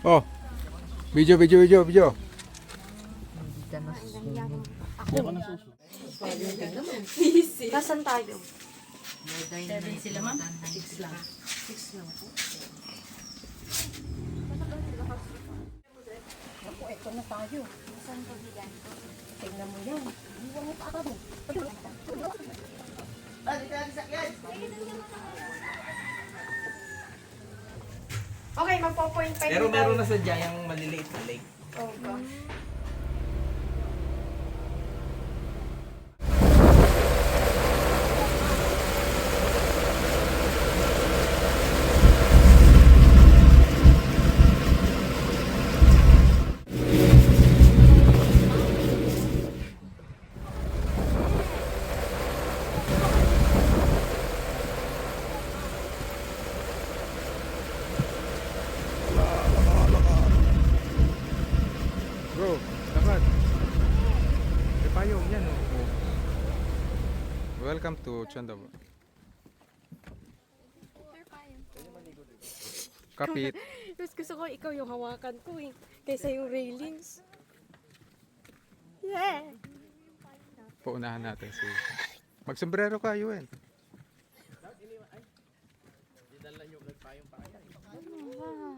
Oh, video. Nasaan tayo? 7 sila ma'am? 6 lang. 6 lang po. Ako, eto na tayo. Saan ko bigan? Tignan mo yan. Iwan mo pa ako mo. Okay, magpo-point pa Pero meron na sa yung maliliit na lake. Okay. Bro, dapat. May payong yan oh. Welcome to Chandawa. Kapit. Mas gusto ko ikaw yung hawakan ko eh. Kaysa yung railings. Yeah! Paunahan natin si... Magsombrero ka, Yuen. Wow!